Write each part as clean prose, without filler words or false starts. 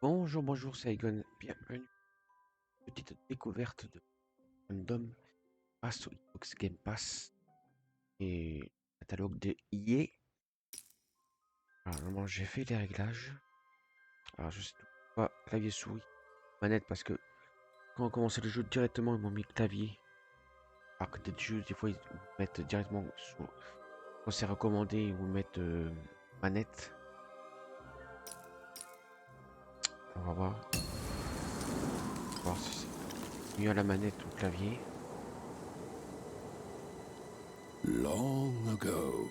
Bonjour, bonjour, c'est Aegon. Bienvenue. Petite découverte de random grâce au Xbox Game Pass et catalogue de EA. Alors, normalement, j'ai fait les réglages. Alors, je sais pas, clavier souris, manette, parce que quand on commençait le jeu directement, ils m'ont mis clavier. Alors que des jeux, des fois, ils vous mettent directement sur. Quand c'est recommandé, ils vous mettent manette. On va voir. On va voir si c'est mieux à la manette ou au clavier. Long ago,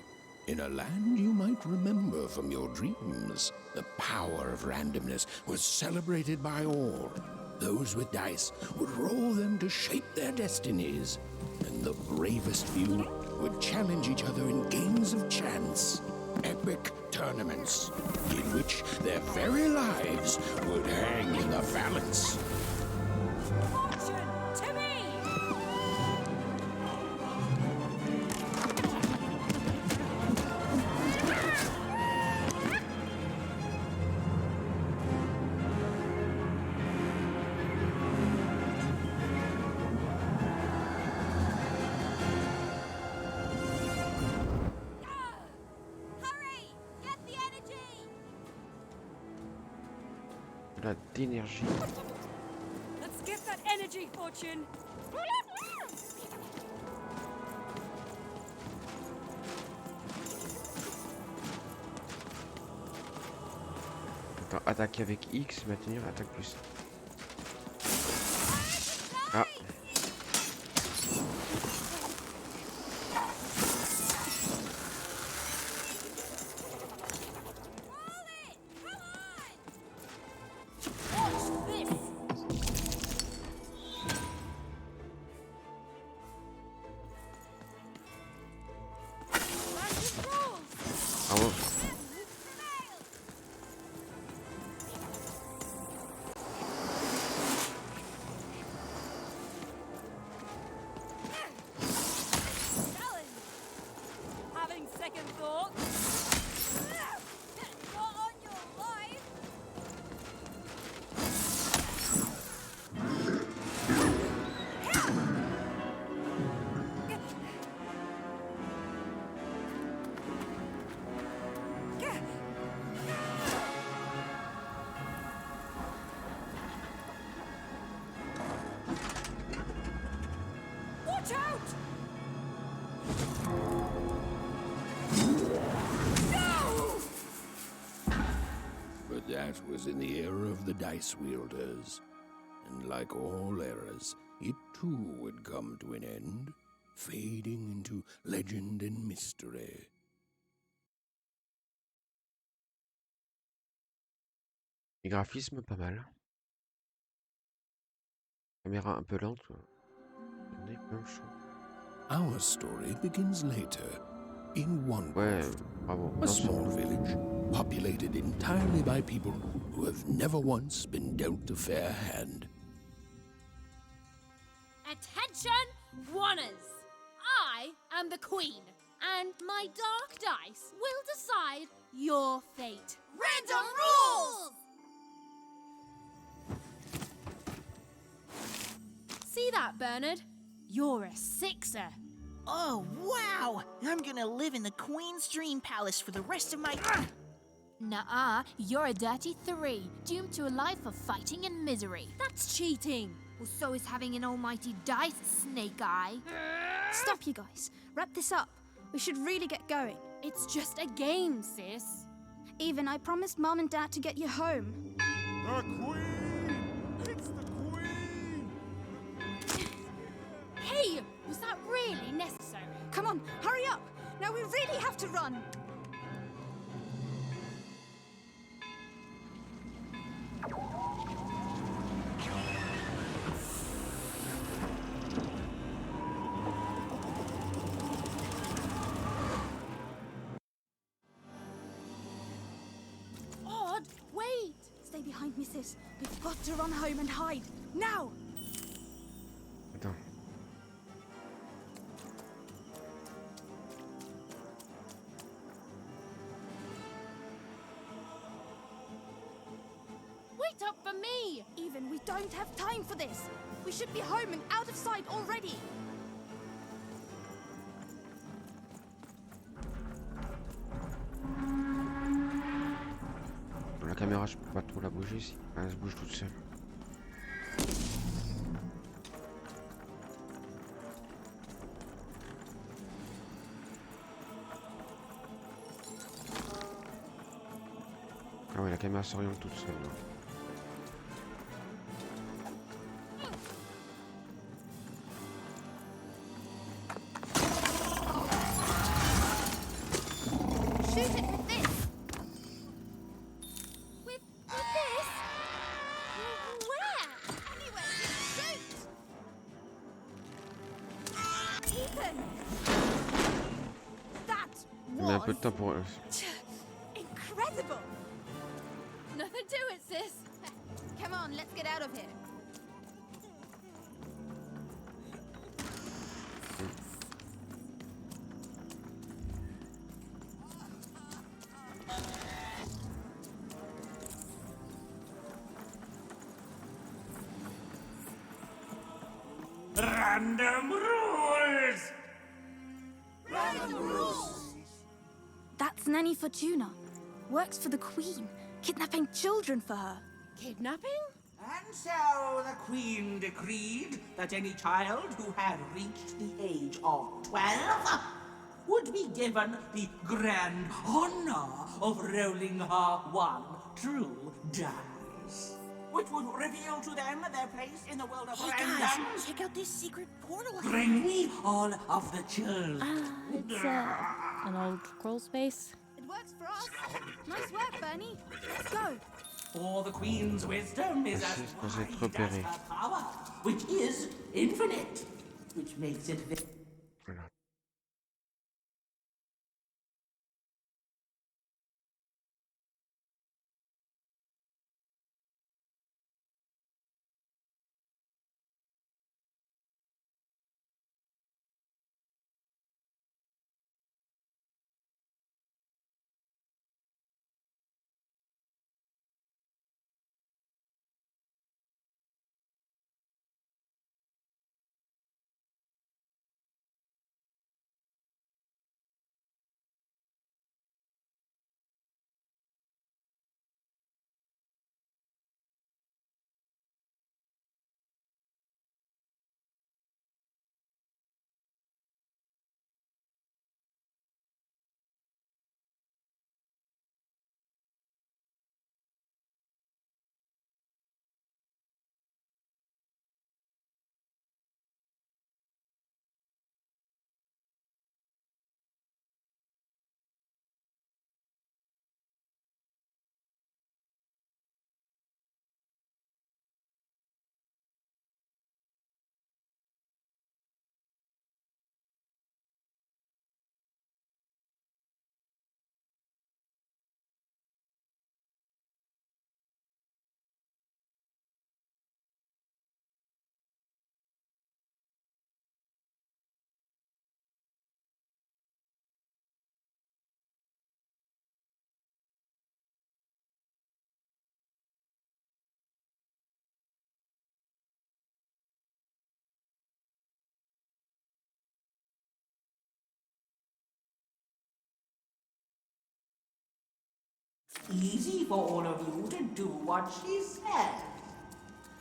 in a land you might remember from your dreams, the power of randomness was celebrated by all. Those with dice would roll them to shape their destinies, and the bravest few would challenge each other in games of chance, epic tournaments, in which their very lives would hang in the balance. Fortune to me! Hurry! Get the energy! Là, d'énergie. Let's get that energy, Fortune! Attends, attaquer avec X, maintenir, attaque plus. Ah. Watch this! Random rules! Ah bon. Challenge! Having second thoughts? Not on your life! Watch out! No! But that was in the era of the dice wielders. And like all eras, it too would come to an end, fading into legend and mystery. Les graphismes, pas mal. Caméra un peu lente. Attendez, quand même, je trouve. Our story begins later, in one Ouais, bravo. a small village, populated entirely by people who have never once been dealt a fair hand. Attention, Wanners! I am the Queen, and my dark dice will decide your fate. Random rules! See that, Bernard? You're a sixer. Oh, wow! I'm gonna live in the Queen's Dream Palace for the rest of my... Nuh-uh, you're a dirty 3, doomed to a life of fighting and misery. That's cheating. Well, so is having an almighty dice, Snake Eye. Stop, you guys. Wrap this up. We should really get going. It's just a game, sis. Even I promised Mom and Dad to get you home. The Queen! It's the Queen! Hey, was that really necessary? Come on, hurry up! Now we really have to run! Odd, wait! Stay behind me, sis. We've got to run home and hide. Now! Attends. Wait Even, we don't have time for this. We should be home and out of sight already. La caméra, je peux pas trop la bouger si elle se bouge toute seule. Ah ouais, la caméra s'oriente toute seule. Là. Shoot it with this. With this? Where? Anywhere. Shoot! Ethan! That On met un peu de temps pour... incredible! Nothing to it, sis. Come on, let's get out of here. Random rules! That's Nanny Fortuna. Works for the Queen, kidnapping children for her. Kidnapping? And so the Queen decreed that any child who had reached the age of 12 would be given the grand honor of rolling her one true dice, which would reveal to them their place in the world of Hey random. guys, check out this secret portal. Bring me all of the children. It's an old crawl space. It works for us. Nice work, Bernie. Let's go. For the Queen's wisdom is as Censé être wide as repéré. her power, which is infinite, which makes it very... Voilà. easy for all of you to do what she said,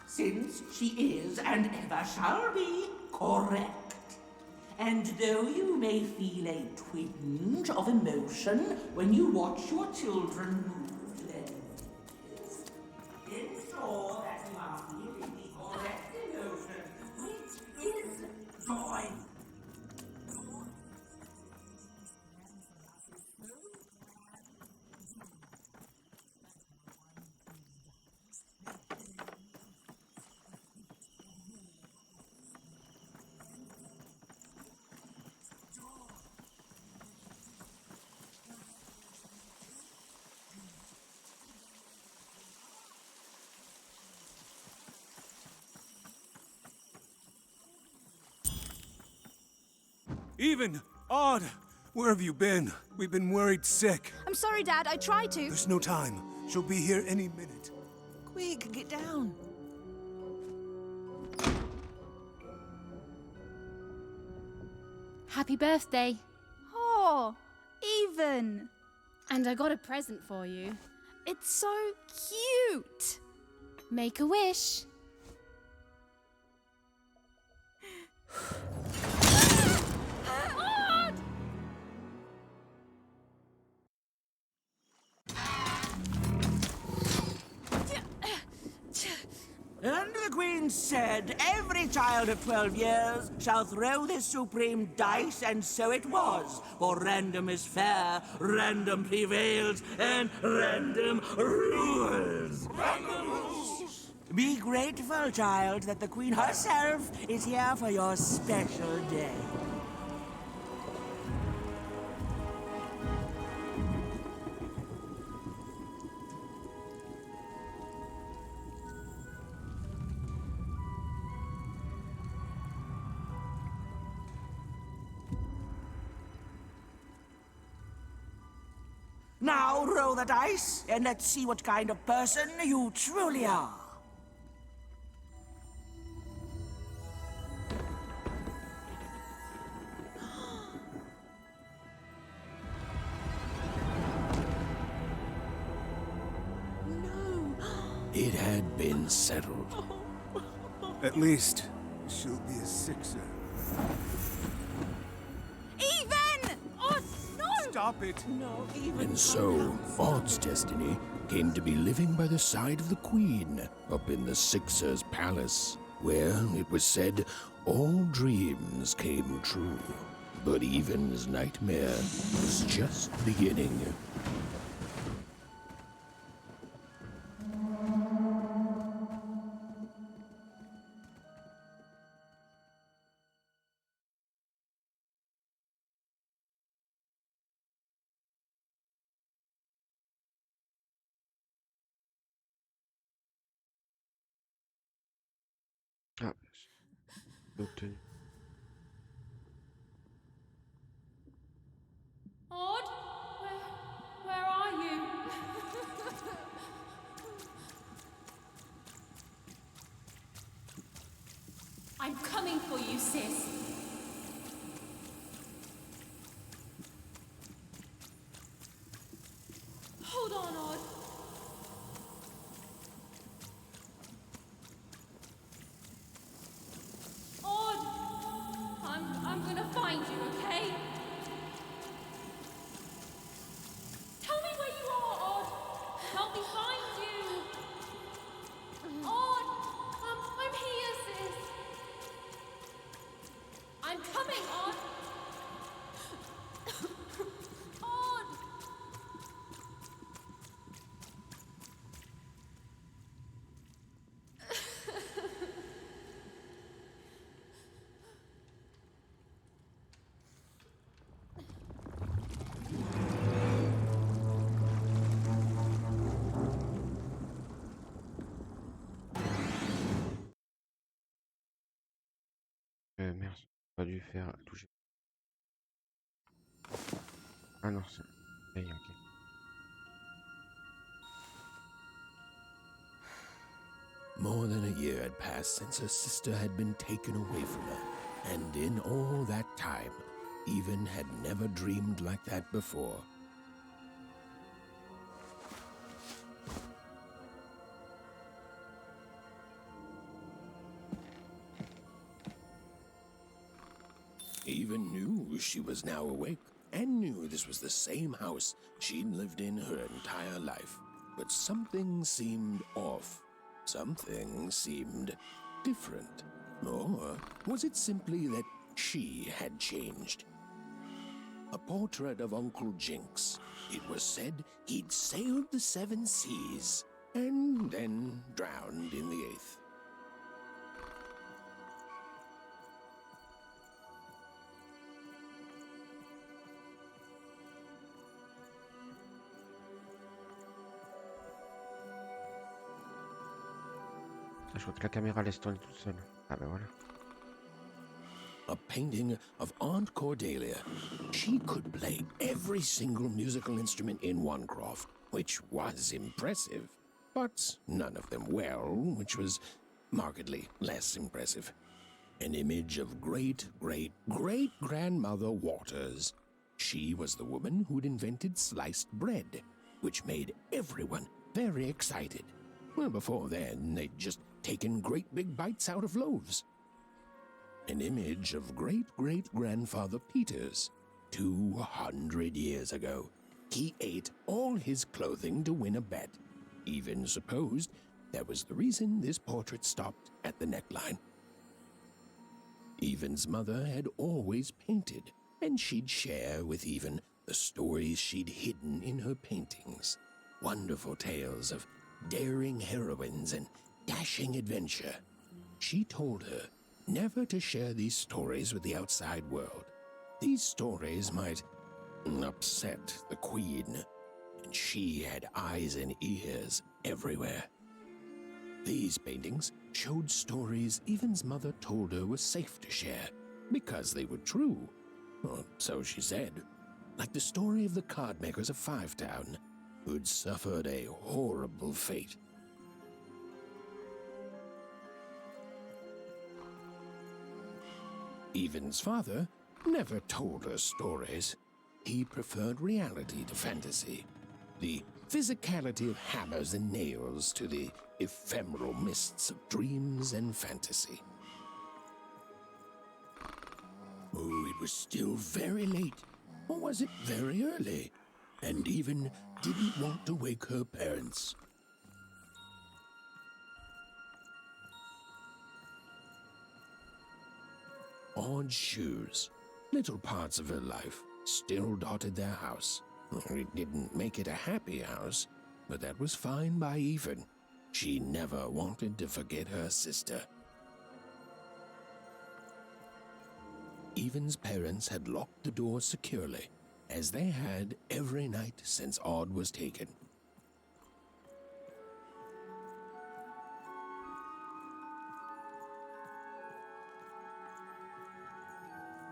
since she is and ever shall be correct. And though you may feel a twinge of emotion when you watch your children move to their knees, ensure that you are feeling the correct emotion, which is joy. Even! Odd! Where have you been? We've been worried sick. I'm sorry, Dad. I tried to. There's no time. She'll be here any minute. Quick, get down. Happy birthday. Oh, even. And I got a present for you. It's so cute. Make a wish. And the Queen said, every child of 12 years shall throw this supreme dice, and so it was. For random is fair, random prevails, and random rules. Random rules! Be grateful, child, that the Queen herself is here for your special day. Now roll the dice, and let's see what kind of person you truly are. It had been settled. At least, she'll be a sixer. Even! Oh, no! Stop it! No, even And so, Odd's destiny came to be living by the side of the Queen up in the Sixer's palace, where, it was said, all dreams came true. But Even's nightmare was just beginning. Ah, obtenu. Odd? Where are you? I'm coming for you, sis. Hold on, Odd. Odd! I'm gonna find you, okay? Tell me where you are, Odd! Help me find you! Odd! I'm here, sis! I'm coming, Odd! Odd! Merde, j'ai pas dû faire toucher. Ah non, c'est. Hey, ok. More than a year had passed since her sister had been taken away from her, and in all that time, Even had never dreamed like that before. Even knew she was now awake, and knew this was the same house she'd lived in her entire life. But something seemed off. Something seemed different. Or was it simply that she had changed? A portrait of Uncle Jinx. It was said he'd sailed the 7 seas, and then drowned in the 8th. Ah, je crois que la caméra laisse tourner toute seule. Ah ben voilà. A painting of Aunt Cordelia. She could play every single musical instrument in Onecroft, which was impressive, but none of them well, which was markedly less impressive. an image of great-great-great-grandmother Waters. She was the woman who'd invented sliced bread, which made everyone very excited. Well, before then, they'd just taken great big bites out of loaves. An image of great-great-grandfather Peters. 200 years ago, he ate all his clothing to win a bet. Even supposed that was the reason this portrait stopped at the neckline. Evan's mother had always painted, and she'd share with Evan the stories she'd hidden in her paintings. Wonderful tales of daring heroines and dashing adventure. She told her never to share these stories with the outside world. These stories might upset the Queen, and she had eyes and ears everywhere. These paintings showed stories Evan's mother told her were safe to share because they were true. Or so she said. Like the story of the card makers of Five Town, who'd suffered a horrible fate. Evan's father never told her stories. He preferred reality to fantasy. The physicality of hammers and nails to the ephemeral mists of dreams and fantasy. Oh, it was still very late, or was it very early? And Evan didn't want to wake her parents. Odd shoes, little parts of her life, still dotted their house. It didn't make it a happy house, but that was fine by Evan. She never wanted to forget her sister. Evan's parents had locked the door securely, as they had every night since Odd was taken.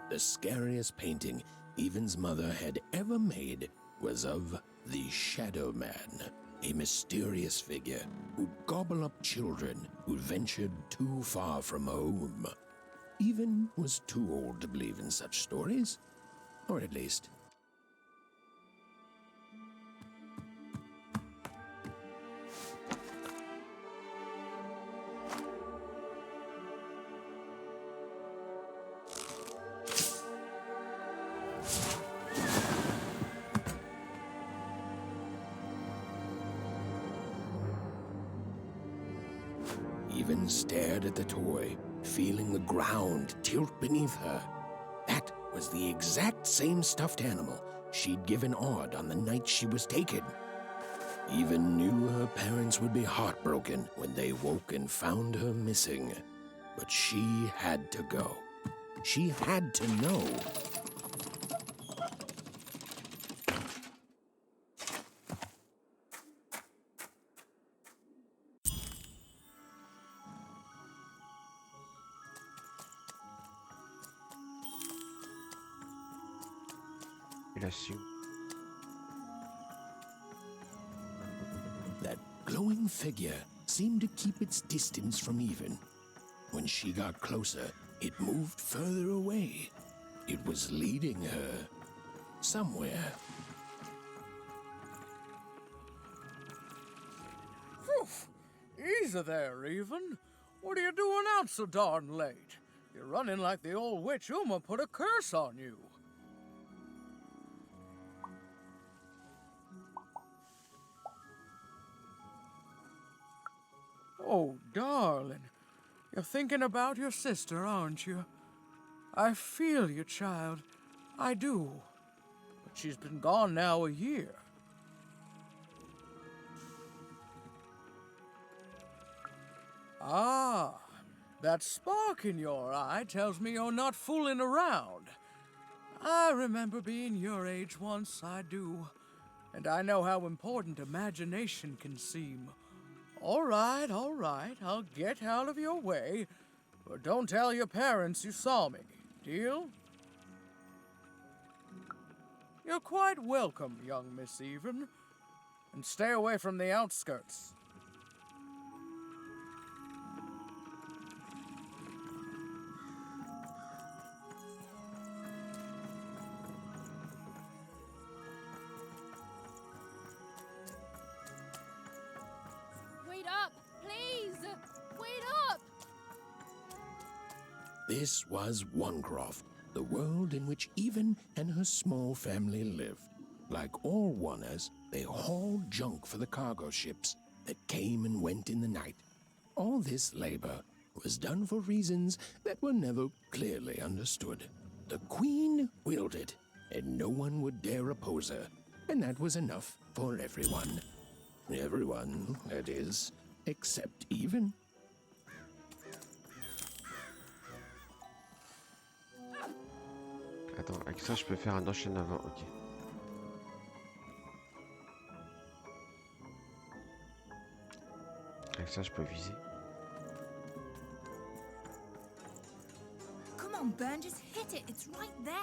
The scariest painting Evan's mother had ever made was of the Shadow Man, a mysterious figure who'd gobble up children who'd ventured too far from home. Evan was too old to believe in such stories, or at least Evan stared at the toy, feeling the ground tilt beneath her. That was the exact same stuffed animal she'd given Odd on the night she was taken. Evan knew her parents would be heartbroken when they woke and found her missing. But she had to go. She had to know. That glowing figure seemed to keep its distance from Evan. When she got closer, it moved further away. It was leading her somewhere. Phew! Easy there, Evan. What are you doing out so darn late? You're running like the old witch Uma put a curse on you. Oh, darling, you're thinking about your sister, aren't you? I feel you, child. I do. But she's been gone now a year. Ah, that spark in your eye tells me you're not fooling around. I remember being your age once, I do. And I know how important imagination can seem. All right, I'll get out of your way. But don't tell your parents you saw me. Deal? You're quite welcome, young Miss Evan. And stay away from the outskirts. This was Onecroft, the world in which Even and her small family lived. Like all Oners, they hauled junk for the cargo ships that came and went in the night. All this labor was done for reasons that were never clearly understood. The Queen willed it, and no one would dare oppose her, and that was enough for everyone. Everyone, that is, except Even. Attends, avec ça, je peux faire un enchaîne avant, ok. Avec ça, je peux viser. Come on, Ben, just hit it. It's right there.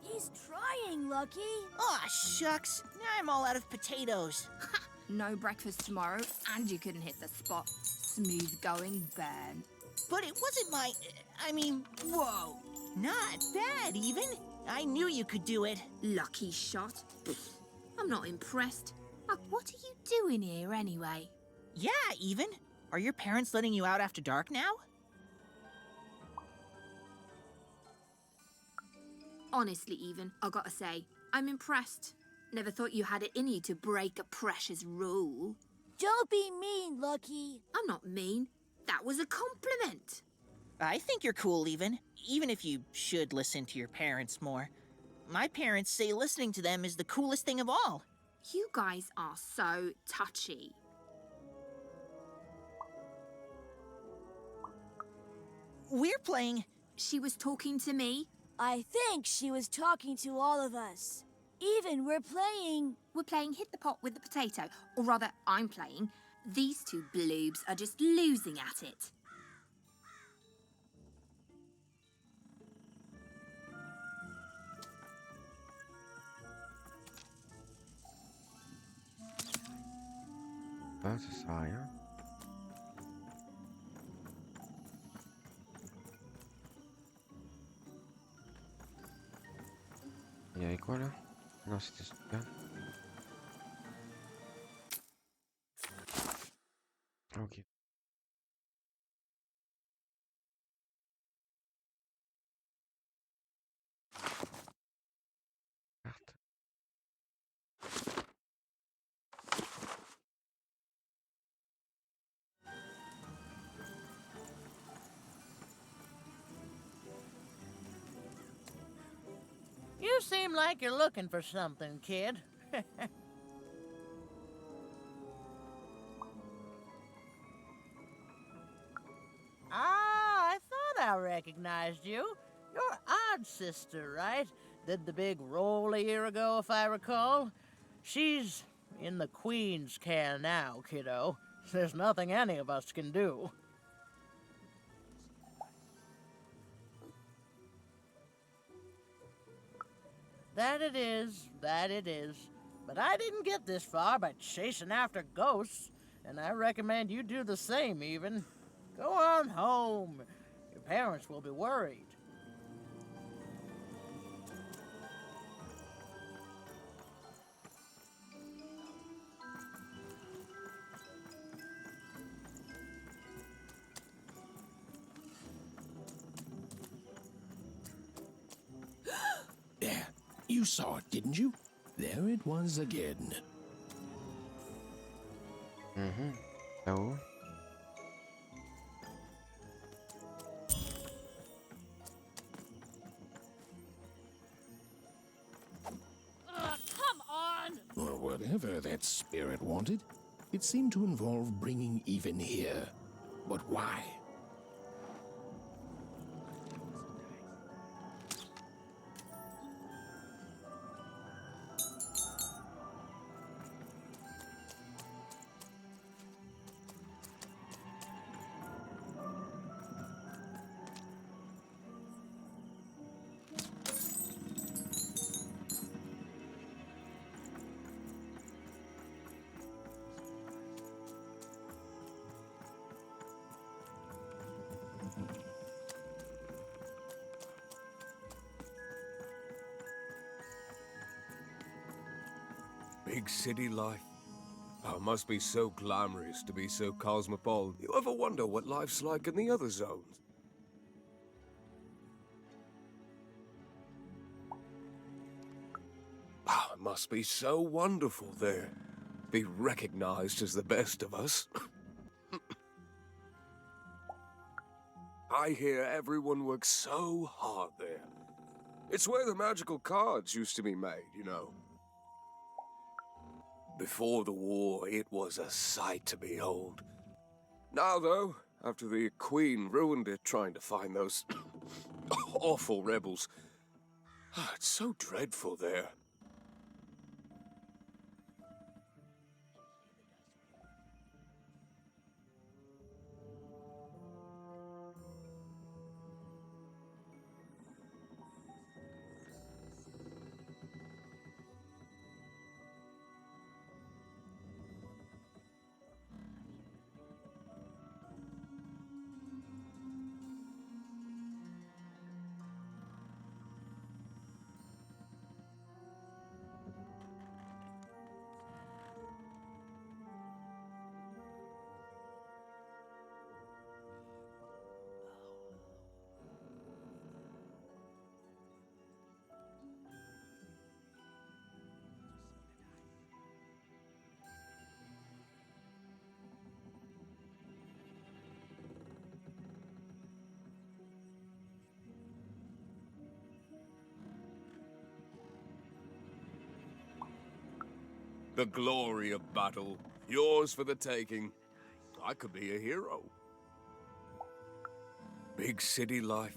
He's trying, Lucky. Aw, shucks. Now I'm all out of potatoes. No breakfast tomorrow, and you couldn't hit the spot. Smooth going, Ben. But it wasn't my... I mean, whoa. Not bad, Even. I knew you could do it. Lucky shot. Pfft, I'm not impressed. What are you doing here, anyway? Yeah, Even. Are your parents letting you out after dark now? Honestly, Even, I gotta say, I'm impressed. Never thought you had it in you to break a precious rule. Don't be mean, Lucky. I'm not mean. That was a compliment. I think you're cool, even if you should listen to your parents more. My parents say listening to them is the coolest thing of all. You guys are so touchy. We're playing... She was talking to me. I think she was talking to all of us. Even we're playing... We're playing Hit the Pot with the Potato. Or rather, I'm playing. These two bloobs are just losing at it. Ah, ça sert à rien. Il y avait quoi là? Non, c'était super. Ok. Carte. You seem like you're looking for something, kid. I thought I recognized you. You're Odd sister, right? Did the big roll a year ago, if I recall. She's in the Queen's care now, kiddo. There's nothing any of us can do. That it is, that it is. But I didn't get this far by chasing after ghosts, and I recommend you do the same, Even. Go on home. Your parents will be worried. There, you saw it, didn't you? There it was again. Là-haut. Come on! Well, whatever that spirit wanted, it seemed to involve bringing Even here. But why? Big city life. Oh, it must be so glamorous to be so cosmopolitan. You ever wonder what life's like in the other zones? must be so wonderful there. Be recognized as the best of us. I hear everyone works so hard there. It's where the magical cards used to be made, you know. Before the war, it was a sight to behold. Now, though, after the Queen ruined it trying to find those awful rebels, it's so dreadful there. The glory of battle, yours for the taking. I could be a hero. Big city life.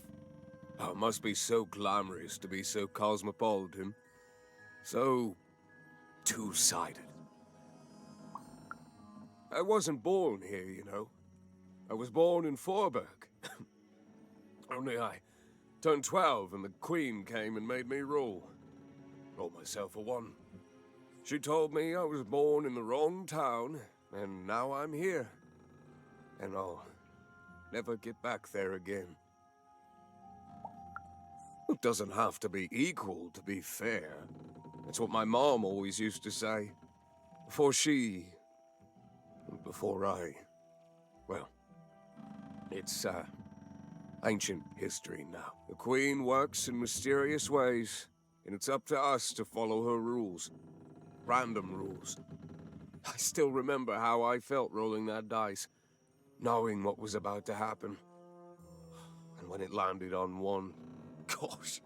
Oh, it must be so glamorous to be so cosmopolitan. So two-sided. I wasn't born here, you know. I was born in Forberg. Only I turned 12 and the Queen came and made me rule. Rolled myself a one. She told me I was born in the wrong town, and now I'm here. And I'll never get back there again. It doesn't have to be equal to be fair. That's what my mom always used to say. Before I... Well, it's, ancient history now. The Queen works in mysterious ways, and it's up to us to follow her rules. Random rules. I still remember how I felt rolling that dice, knowing what was about to happen. And when it landed on one, gosh.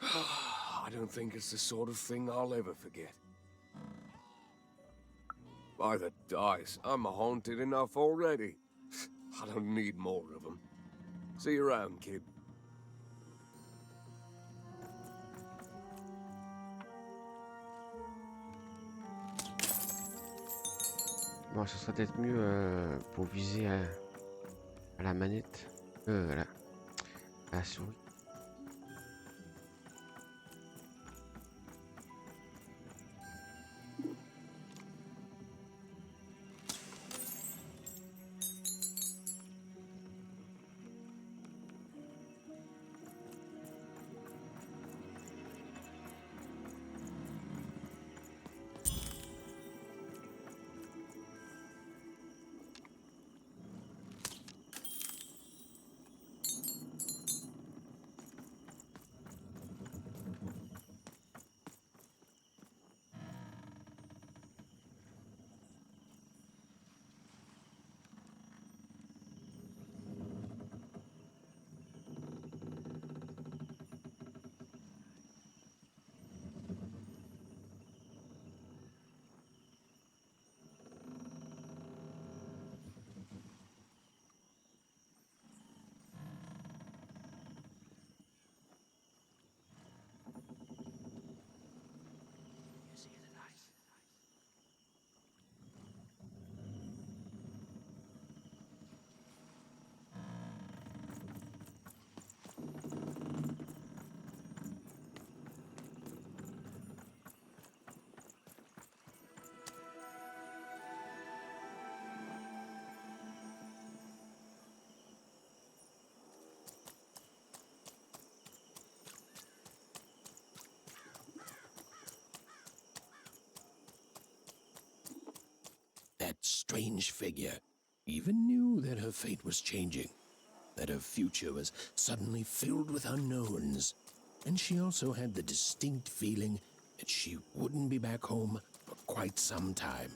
I don't think it's the sort of thing I'll ever forget. By the dice, I'm haunted enough already. I don't need more of them. See you around, kid. Bon, ce serait peut-être mieux pour viser à la manette, à la souris. That strange figure even knew that her fate was changing, that her future was suddenly filled with unknowns. and she also had the distinct feeling that she wouldn't be back home for quite some time.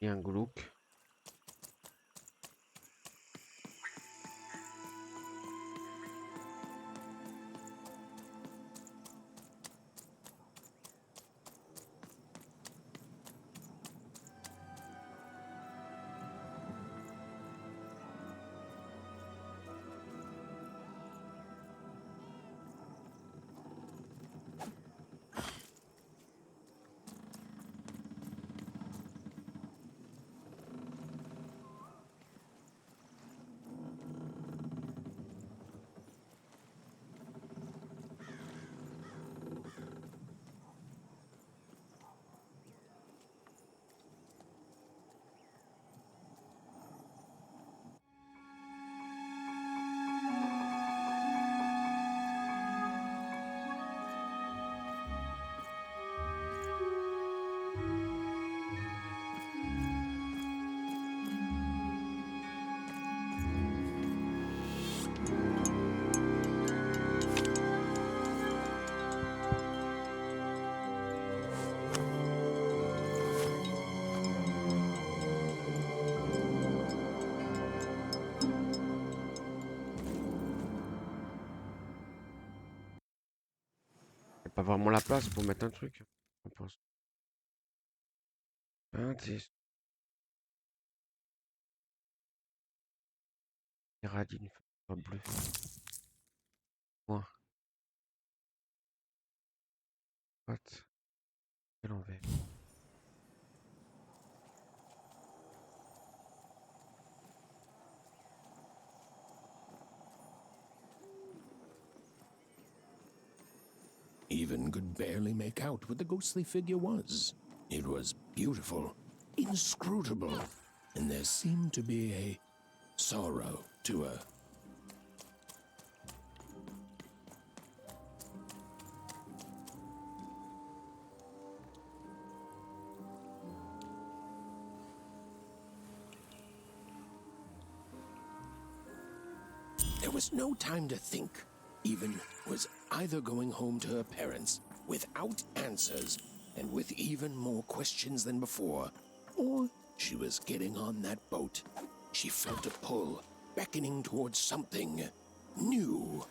Il y a un glauque. Pas vraiment la place pour mettre un truc, je pense. Radine bleu. Moins. What? Quel envers. Even could barely make out what the ghostly figure was. It was beautiful, inscrutable, and there seemed to be a sorrow to her. There was no time to think. Even was either going home to her parents without answers and with even more questions than before, or she was getting on that boat. She felt a pull, beckoning towards something new.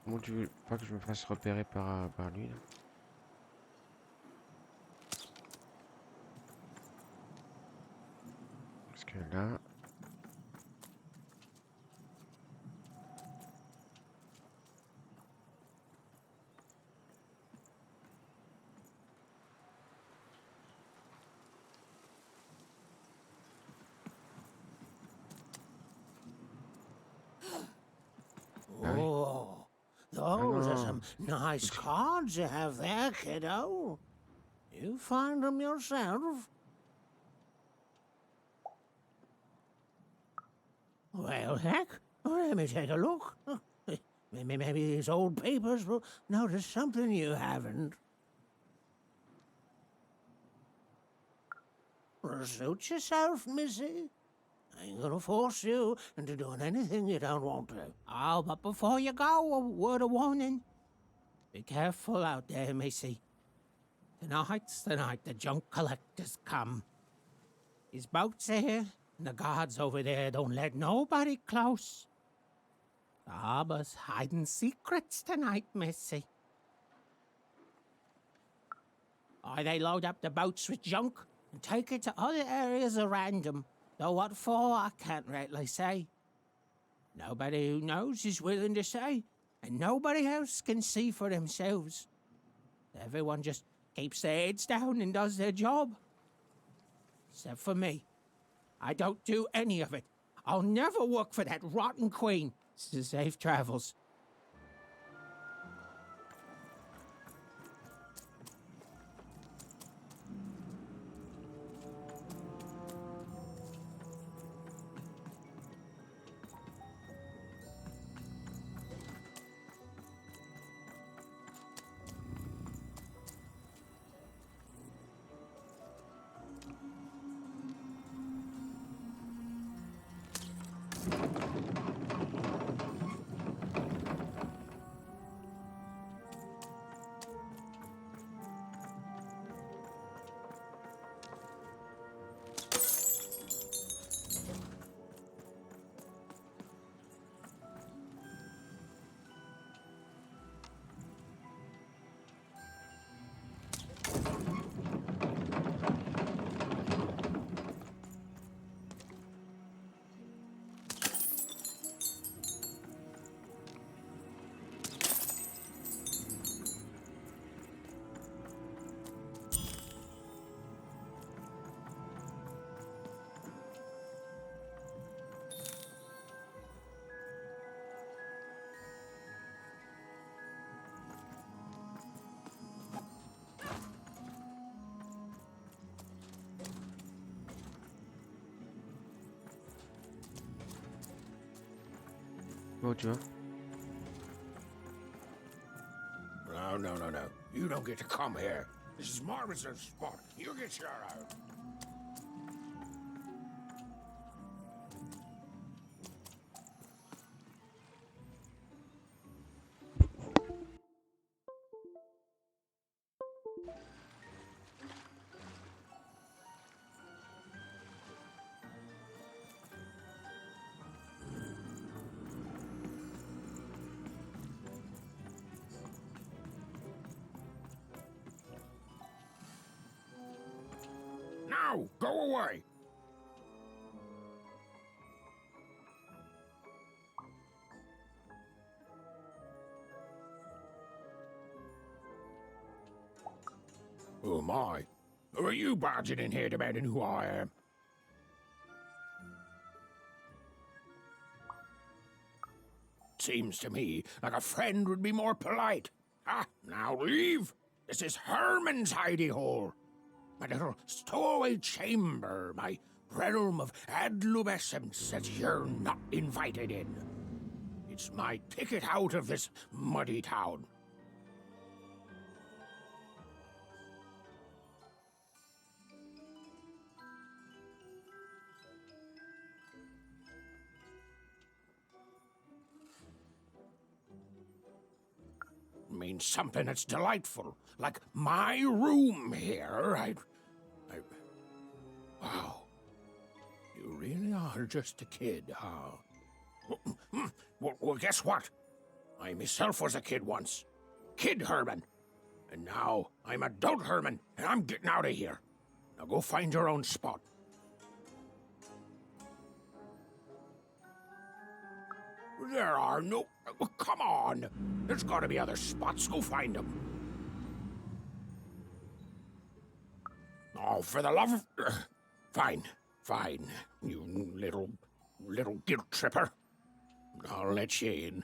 Comment tu veux pas que je me fasse repérer par lui là? Parce que là... Oh, those are some nice cards you have there, kiddo. You find them yourself? Well, heck, let me take a look. Maybe these old papers will notice something you haven't. Suit yourself, missy. I ain't gonna force you into doing anything you don't want to. Oh, but before you go, a word of warning. Be careful out there, missy. Tonight's the night the junk collectors come. His boat's here, and the guards over there don't let nobody close. The harbor's hiding secrets tonight, missy. Or they load up the boats with junk and take it to other areas at random. Though what for, I can't rightly say. Nobody who knows is willing to say, and nobody else can see for themselves. Everyone just keeps their heads down and does their job. Except for me. I don't do any of it. I'll never work for that rotten queen. Safe travels. Oh, tu vois. No. You don't get to come here. This is my reserved spot. You get your out. Now, go away. Oh my. Who are you barging in here demanding who I am? Seems to me like a friend would be more polite. Ah, now leave. This is Herman's hidey hole. My little stowaway chamber, my realm of adolescence that you're not invited in. It's my ticket out of this muddy town. Means something that's delightful, like my room here. Wow. You really are just a kid, huh? Well, guess what? I myself was a kid once. Kid Herman. And now I'm adult Herman, and I'm getting out of here. Now go find your own spot. There are no... Come on! There's gotta be other spots. Go find them. Oh, for the love of... Fine. You little guilt tripper. I'll let you in.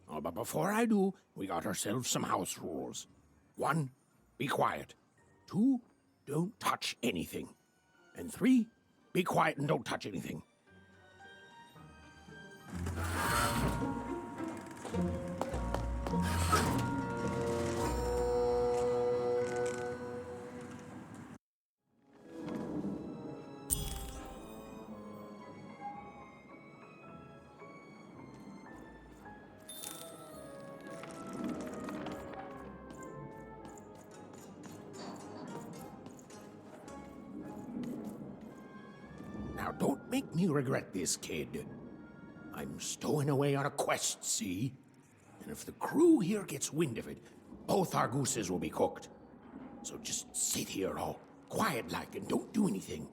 Oh, but before I do, we got ourselves some house rules. 1, be quiet. 2, don't touch anything. And 3, be quiet and don't touch anything. Now, don't make me regret this, kid. I'm stowing away on a quest, see? And if the crew here gets wind of it, both our gooses will be cooked. So just sit here all quiet like and don't do anything.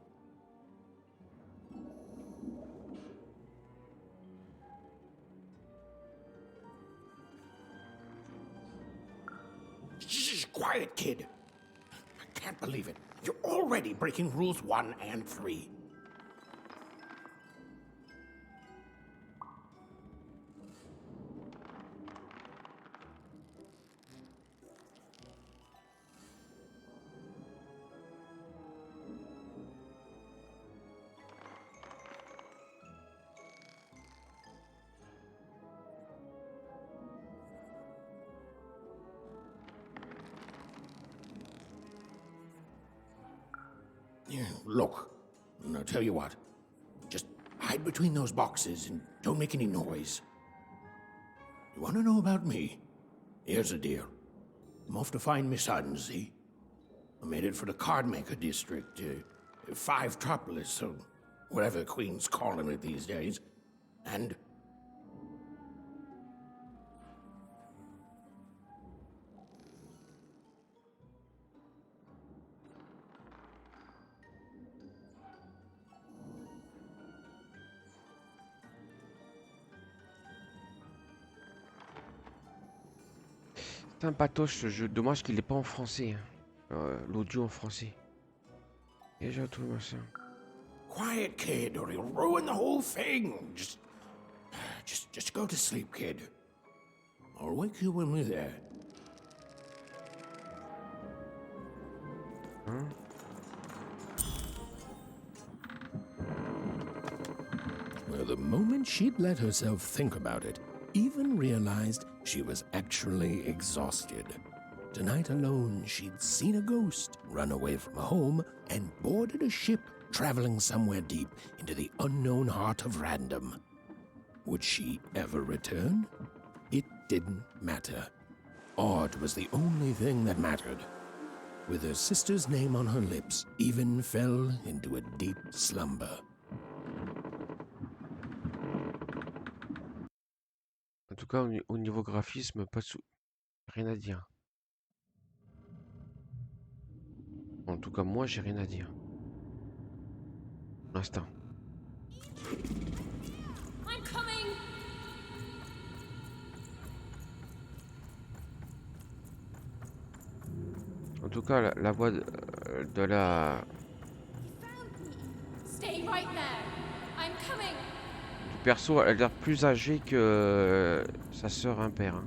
Shh, quiet, kid. I can't believe it. You're already breaking rules 1 and 3. Yeah, look, I'll tell you what. Just hide between those boxes and don't make any noise. You want to know about me? Here's the deal. I'm off to find my son, see? I'm headed for the cardmaker district, 5 Tropolis, or whatever the Queen's calling it these days. And... C'est un patoche ce jeu. Dommage qu'il n'est pas en français. Hein. L'audio en français. Déjà tout machin. Quiet, kid, or you'll ruin the whole thing. Just go to sleep, kid. I'll wake you when we're there. Hein? Well, the moment she'd let herself think about it, even realized she was actually exhausted. Tonight alone, she'd seen a ghost, run away from home, and boarded a ship traveling somewhere deep into the unknown heart of random. Would she ever return? It didn't matter. Odd was the only thing that mattered. With her sister's name on her lips, Even fell into a deep slumber. En tout cas, au niveau graphisme, pas sous... rien à dire. En tout cas, moi, j'ai rien à dire. Pour l'instant. I'm coming. En tout cas, la voix de la... Stay right there. I'm coming. du perso, elle a l'air plus âgée que sa sœur impère. Hein.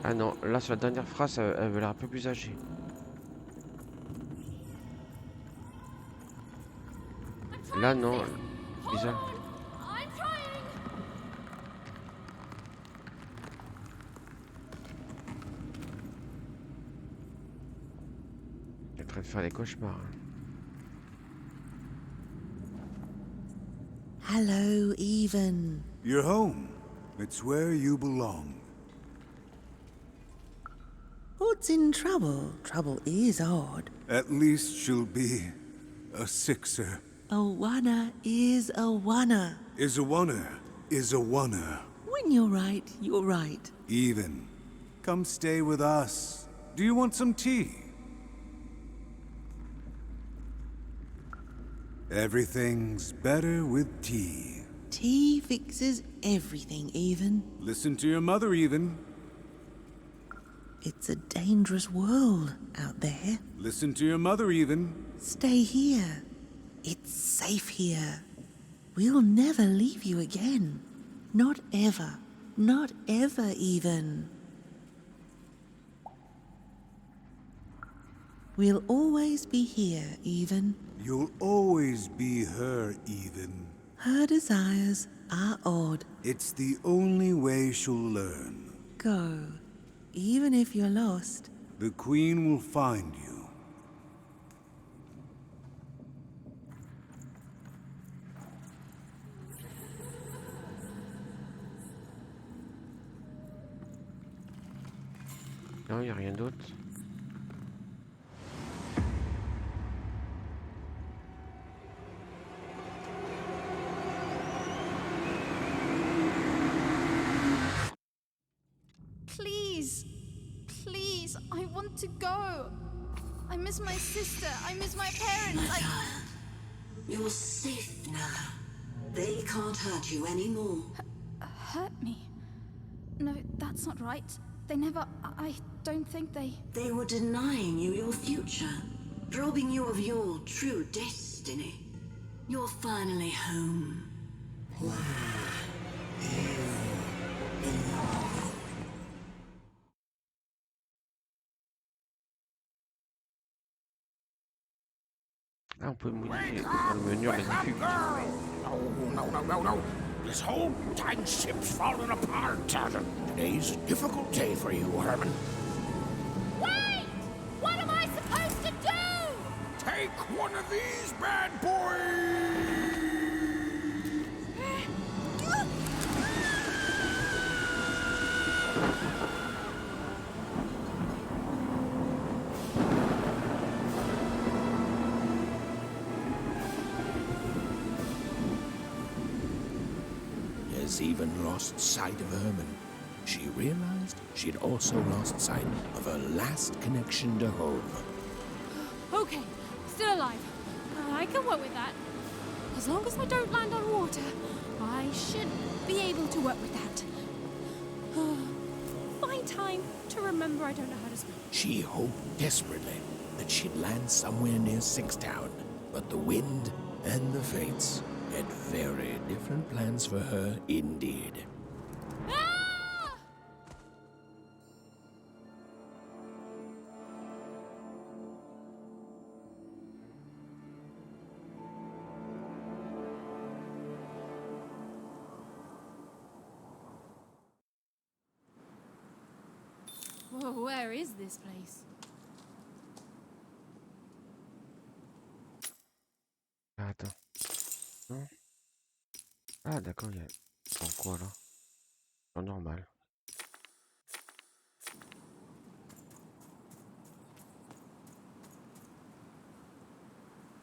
Ah non, là sur la dernière phrase, elle avait l'air un peu plus âgée. Là non, bizarre. Elle est en train de faire des cauchemars. Hein. Hello, Even. You're home. It's where you belong. What's in trouble? Trouble is odd. At least she'll be a sixer. A wanna is a wanna. Is a wanna, is a wanna. When you're right, you're right. Even. Come stay with us. Do you want some tea? Everything's better with tea. Tea fixes everything, Even. Listen to your mother, Even. It's a dangerous world out there. Listen to your mother, Even. Stay here. It's safe here. We'll never leave you again. Not ever. Not ever, Even. We'll always be here, Even. You'll always be her, Even. Her desires are odd. It's the only way she'll learn. Go. Even if you're lost. The Queen will find you. Non, il n'y a rien d'autre. need to go. I miss my sister. I miss my parents. You're safe now. They can't hurt you anymore. Hurt me? No, that's not right. They never... I don't think they... They were denying you your future, robbing you of your true destiny. You're finally home. Ah, on peut modifier dans le menu les infus. No. This whole dang ship's falling apart. Today's a difficult day for you, Herman. Wait! What am I supposed to do? Take one of these bad boys! Has even lost sight of Herman. She realized she'd also lost sight of her last connection to home. Okay, still alive. I can work with that. As long as I don't land on water, I should be able to work with that. Find time to remember I don't know how to swim. She hoped desperately that she'd land somewhere near Sixtown, but the wind and the fates had very different plans for her indeed. Whoa, where is this place? Ah, attends. Non. Ah, d'accord, il y a... En quoi, là? En normal.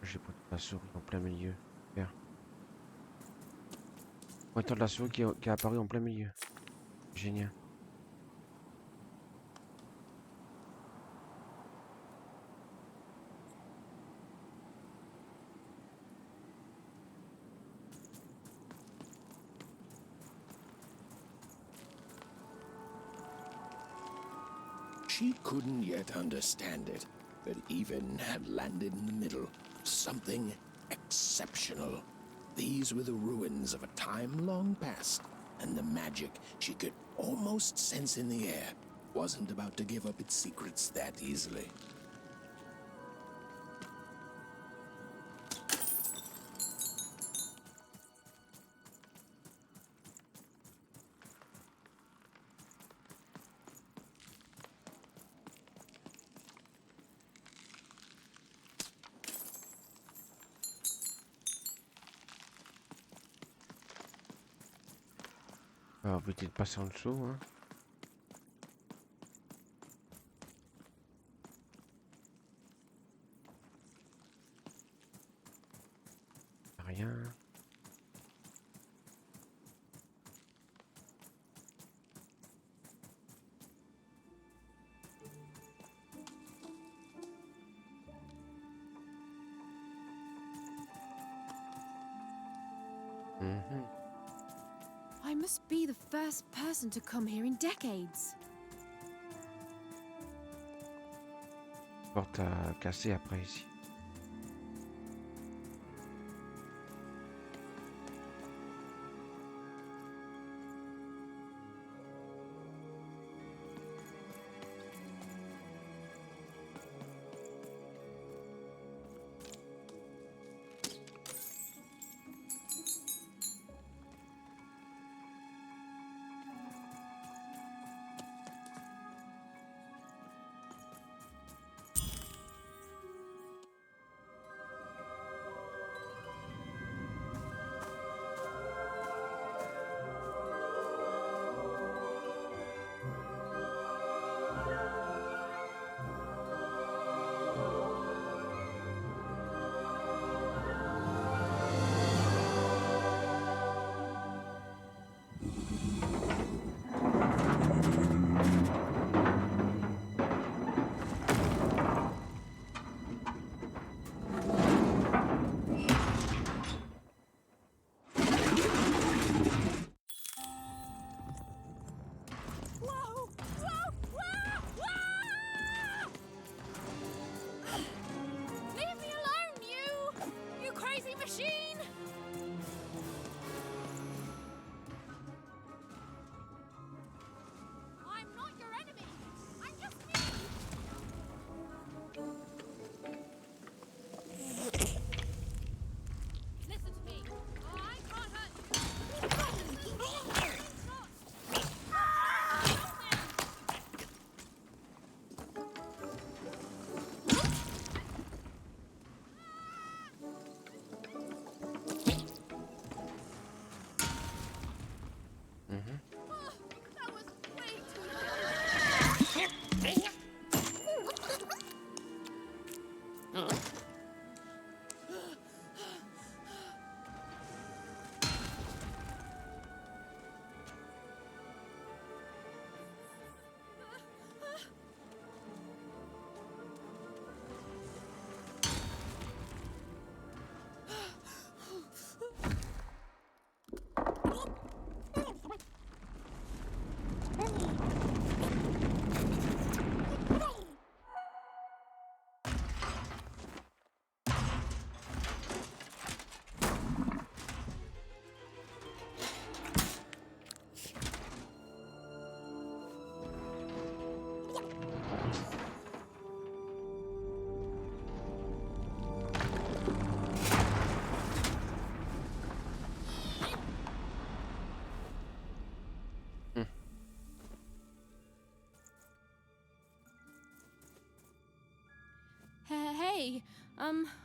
J'ai pas la souris en plein milieu. Super. Pointeur de la souris qui est apparu en plein milieu. Génial. She couldn't yet understand it, but Even had landed in the middle of something exceptional. These were the ruins of a time long past, and the magic she could almost sense in the air wasn't about to give up its secrets that easily. On va éviter de passer en dessous, hein. Rien. I must be the first person to come here in decades. Porte à casser après ici.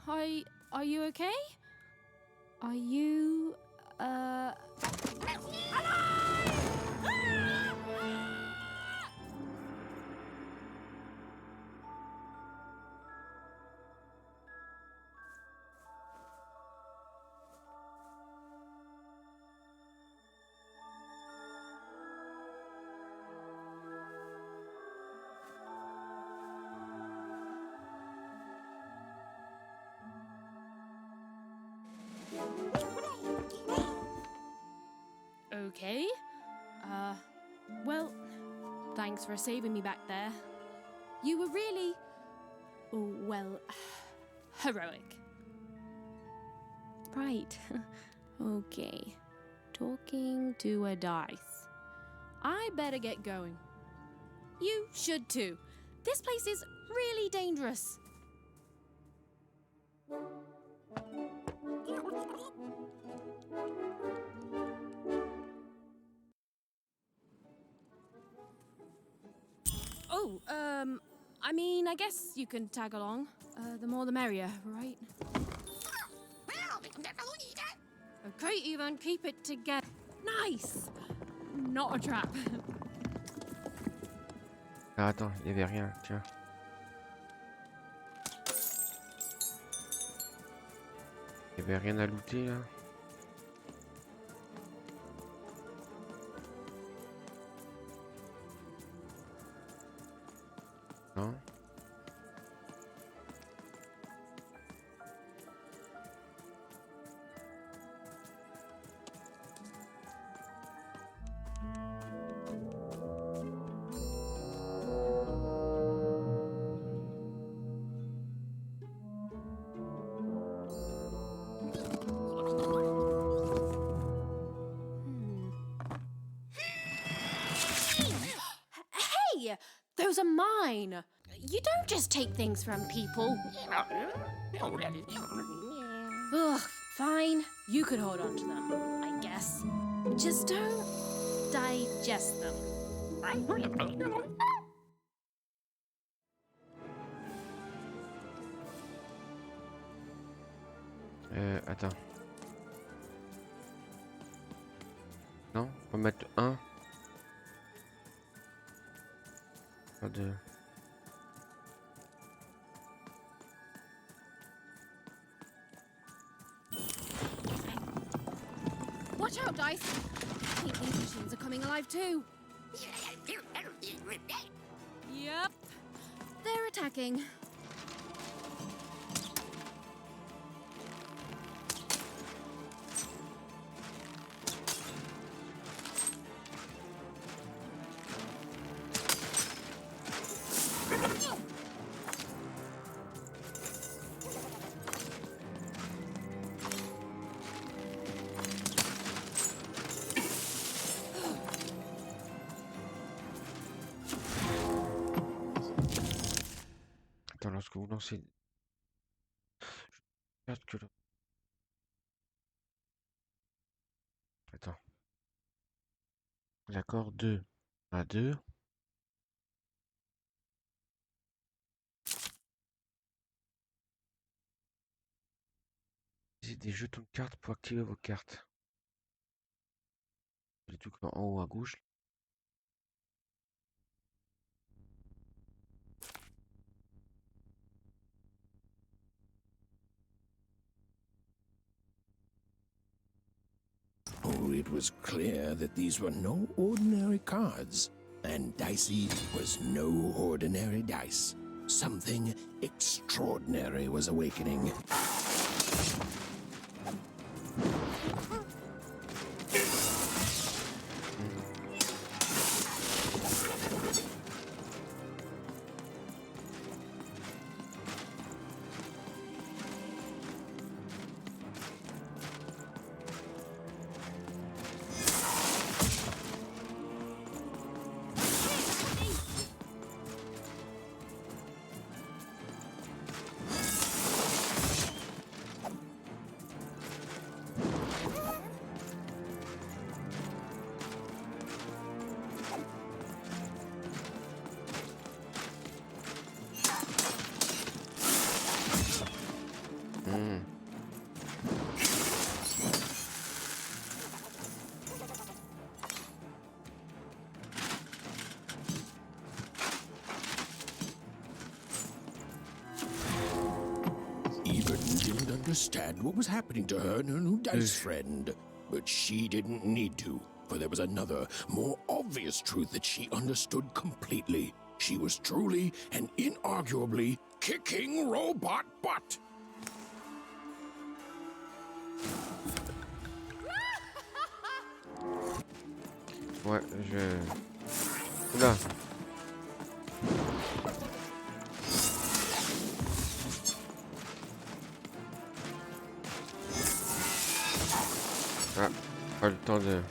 Hey, are you okay? Are you, okay? Well, thanks for saving me back there. You were really, well, heroic. Right. Okay. Talking to a dice. I better get going. You should too. This place is really dangerous. Oh, I mean, I guess you can tag along. The more the merrier, right? Okay, even keep it together. Nice! Not a trap. Ah, attends, il y avait rien, tiens. Il y avait rien à looter là. Non. Hey! Those are mine! You don't just take things from people. Ugh, fine. You could hold on to them, I guess. Just don't digest them. Attends. Non, on va mettre 1. Pas 2. Watch out, Dice! I think these machines are coming alive too. Yep. They're attacking. Attends, lorsque vous lancez... Je regarde que le... Attends. D'accord, 2. À 2. Utilisez des jetons de cartes pour activer vos cartes. Les trucs en haut à gauche. it was clear that these were no ordinary cards, and Dicey was no ordinary dice. Something extraordinary was awakening. Didn't understand what was happening to her and her new dice friend. But she didn't need to, for there was another, more obvious truth that she understood completely. She was truly and inarguably kicking robot butt. Ouais, Oula. Ah, pas le temps de...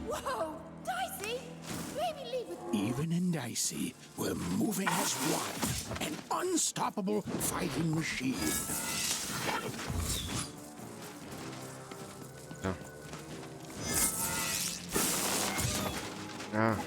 Whoa! Dicey! Maybe leave with Even and Dicey were moving as one, an unstoppable fighting machine. Ah. Ah.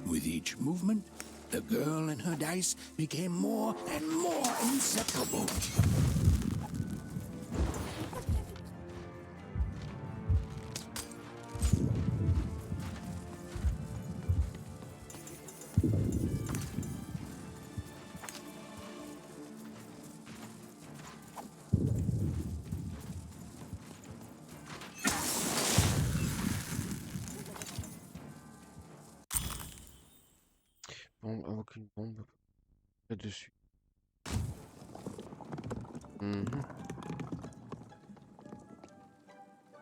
With each movement, the girl and her dice became more and more inseparable. Bombe, aucune bombe dessus.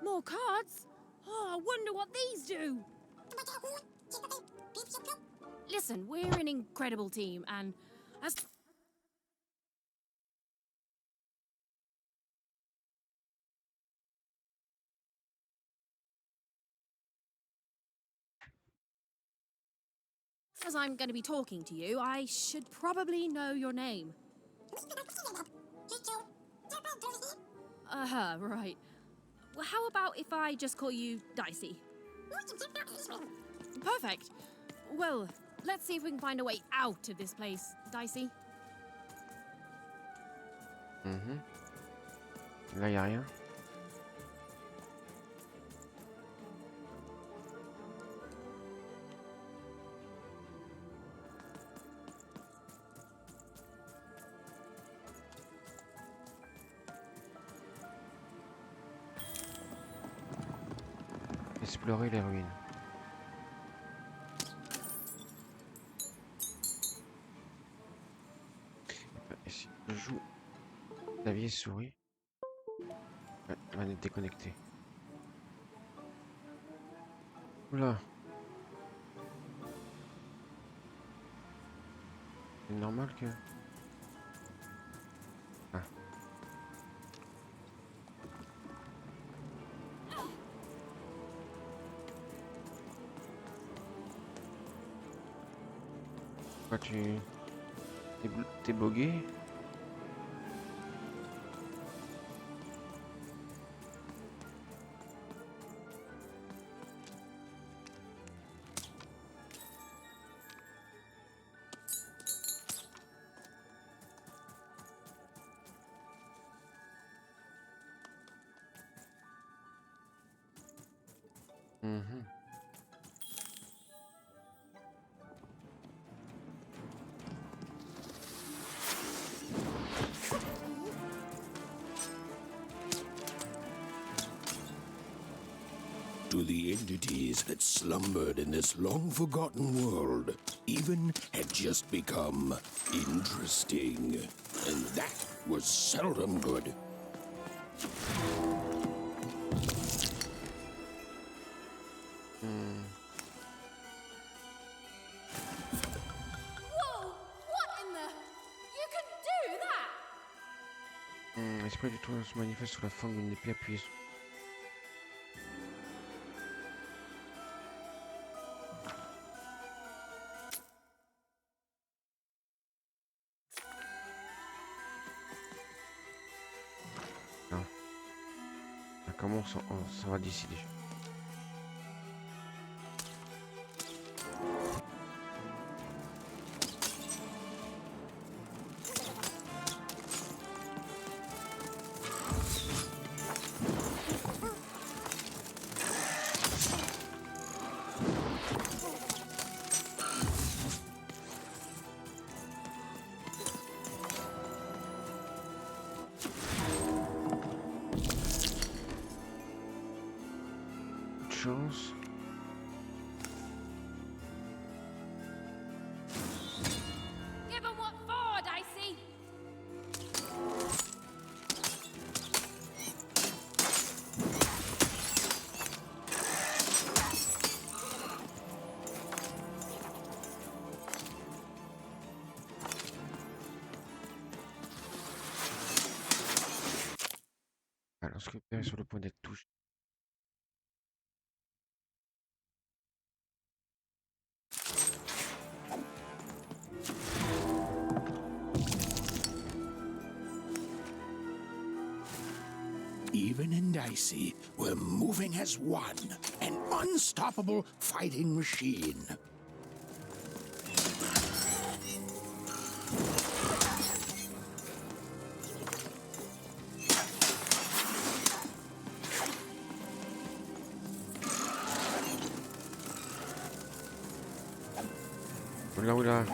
More cards? Oh, I wonder what these do. Listen, we're an incredible team, and as I'm going to be talking to you, I should probably know your name. Right. Well, how about if I just call you Dicey? Perfect. Well, let's see if we can find a way out of this place, Dicey. Là, y a rien. Explorer les ruines. Et si je joue clavier souris, ouais, manette déconnectée. Oula. C'est normal que... Ah. Quoi, t'es bloqué? Mhm. To the entities that slumbered in this long-forgotten world, even had just become interesting. And that was seldom good. Whoa! What in the... You can do that? L'esprit du tournoi se manifeste sous la forme d'une épée appuyée sur... Non. Ah, comment ça va décider? Chance. Give 'em what for, Dicey! Ah, lorsque le père est sur le point d'être touché. Even and Dicey were moving as one, an unstoppable fighting machine. Oula, oula.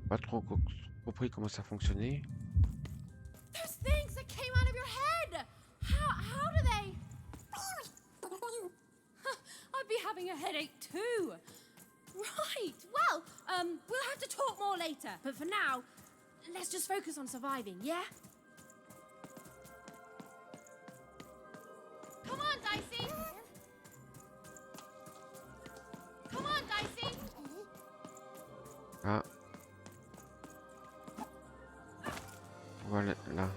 Pas trop compris comment ça fonctionnait. Those things that came out of your head! How do they... I'd be having a headache too. Right, well, we'll have to talk more later. But for now, let's just focus on surviving, yeah? Come on, Dicey! Come on, Dicey! Ah. Voilà, là.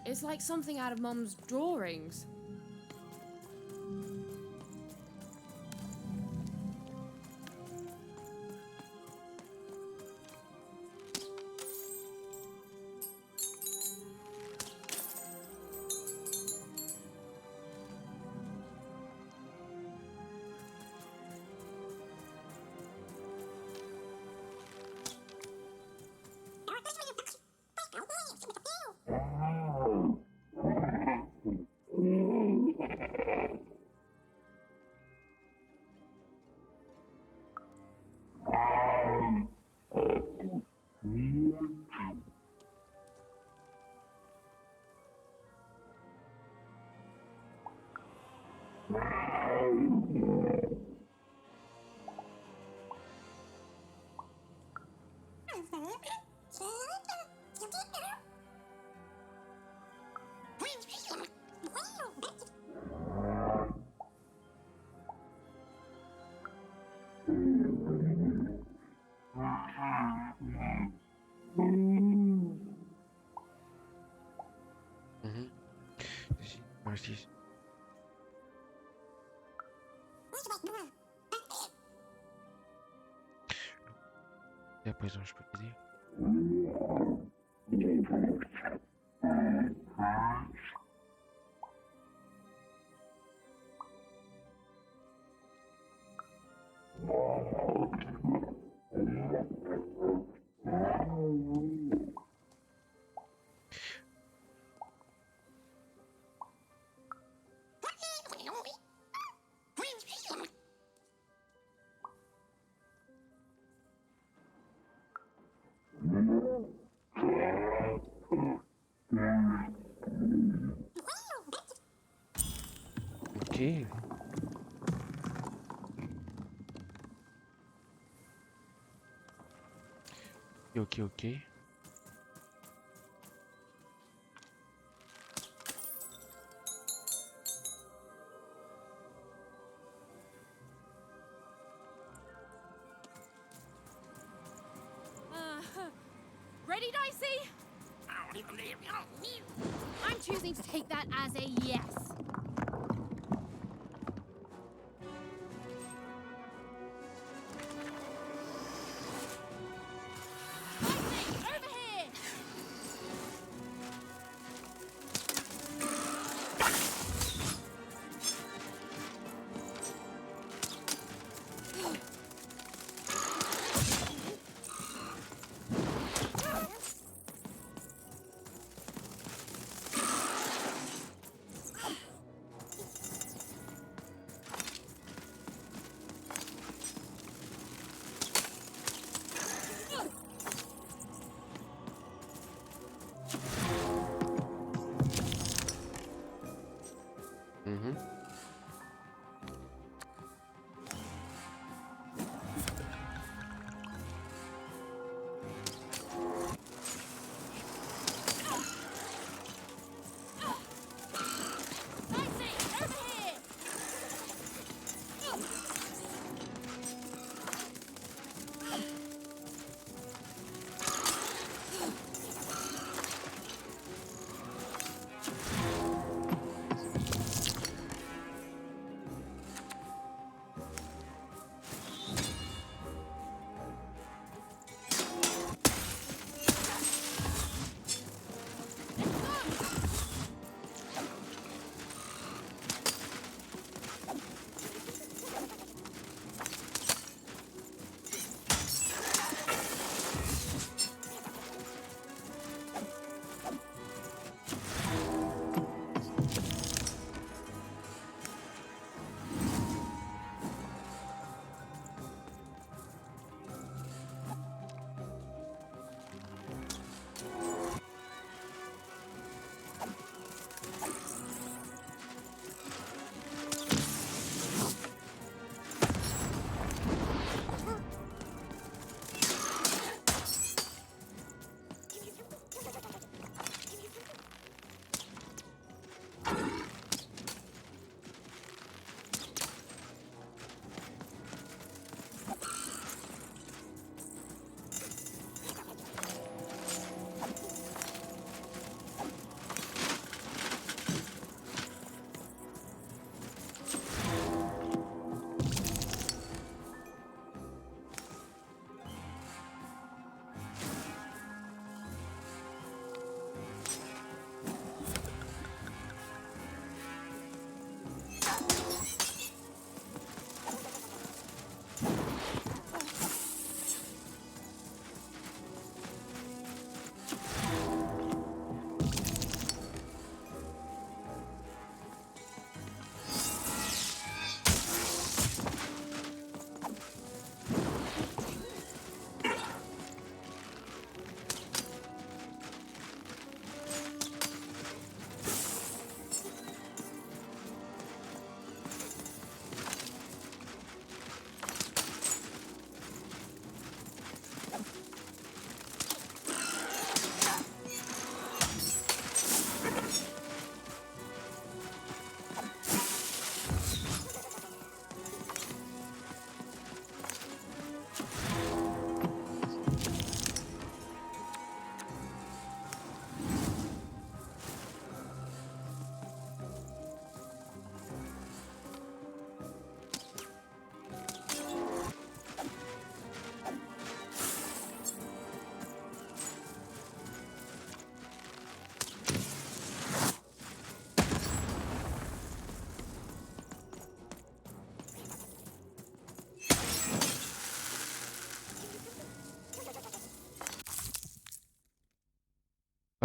It's like something out of Mum's drawings. Merci. Et à présent, je peux t'aider. Ok. Ok. Ready, Dicey? I'm choosing to take that as a yes. Over here!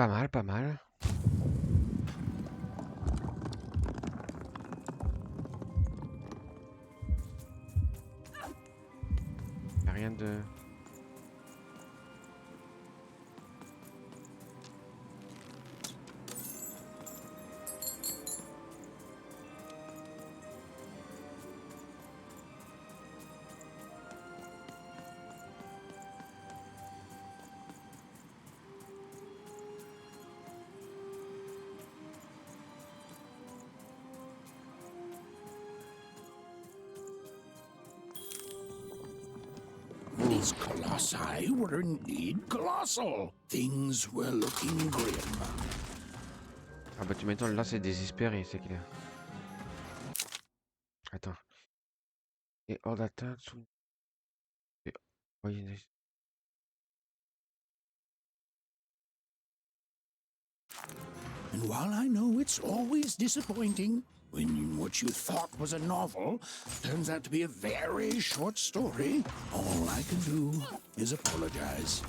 pas mal, pas mal. Y a rien de... These colossi were indeed colossal. Things were looking grim. Ah bah tu m'étonnes, là c'est désespéré, c'est clair. Attends. Et hors d'atteinte sous... Et... voyez. And while I know it's always disappointing when what you thought was a novel turns out to be a very short story, all I can do is apologize.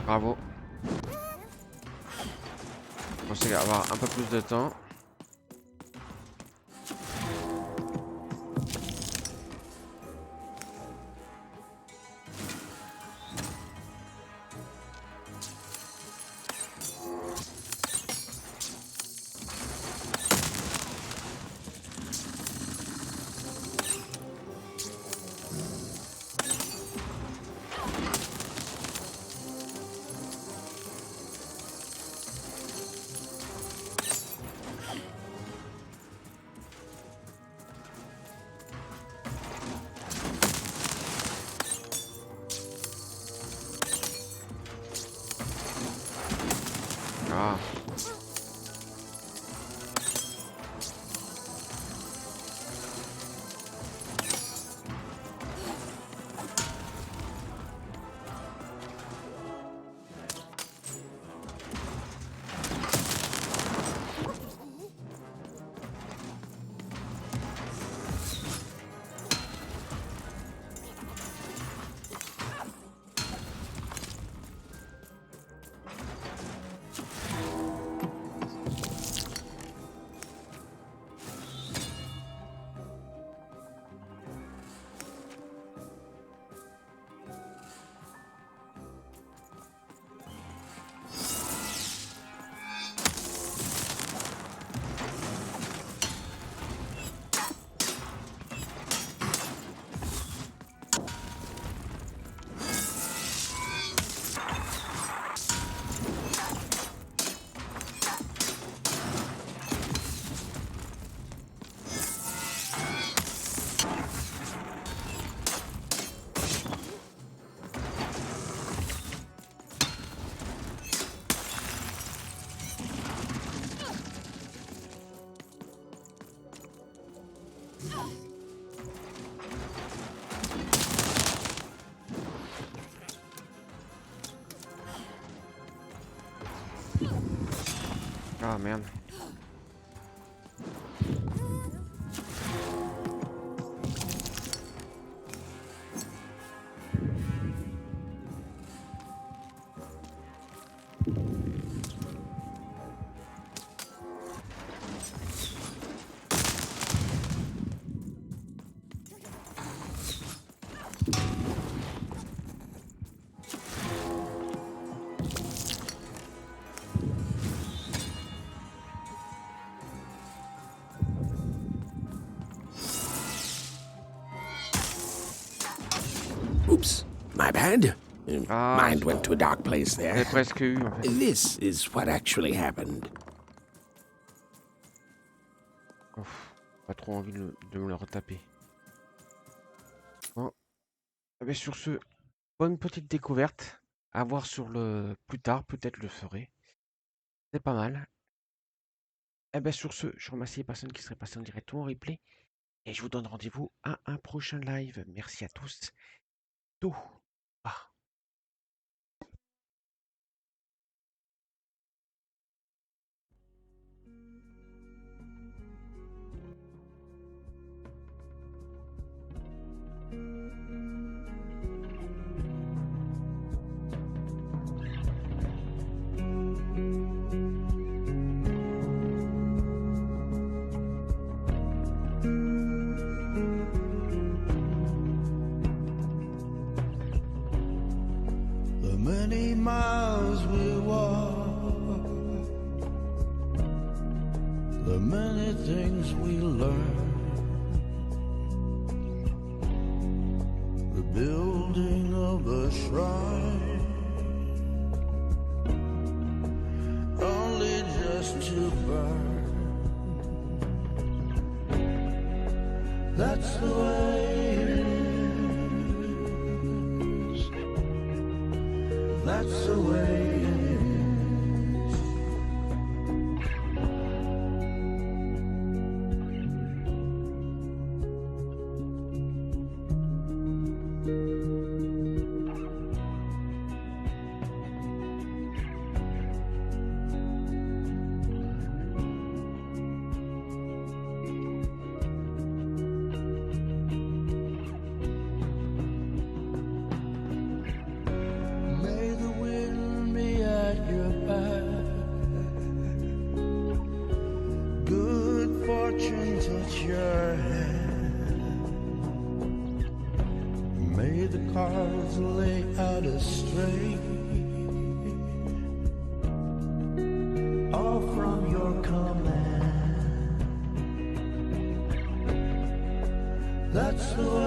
Bravo. Je pensais avoir un peu plus de temps. Ah. Ah merde. Oops, my bad. Mind went to a dark place there. J'ai presque eu, en fait. This is what actually happened. Ouf, pas trop envie de me le retaper. Bon. Eh bien, sur ce, bonne petite découverte. À voir sur le plus tard, peut-être le ferai. C'est pas mal. Eh bien, sur ce, je remercie les personnes qui seraient passées en direct ou en replay. Et je vous donne rendez-vous à un prochain live. Merci à tous. Tout. Ah. The many miles we walk, the many things we learn, the building of a shrine, only just to burn. That's the way it is. That's the way it is. May the wind be at your back, good fortune touch your hand. May the cards lay out a straight, all from your command. That's the way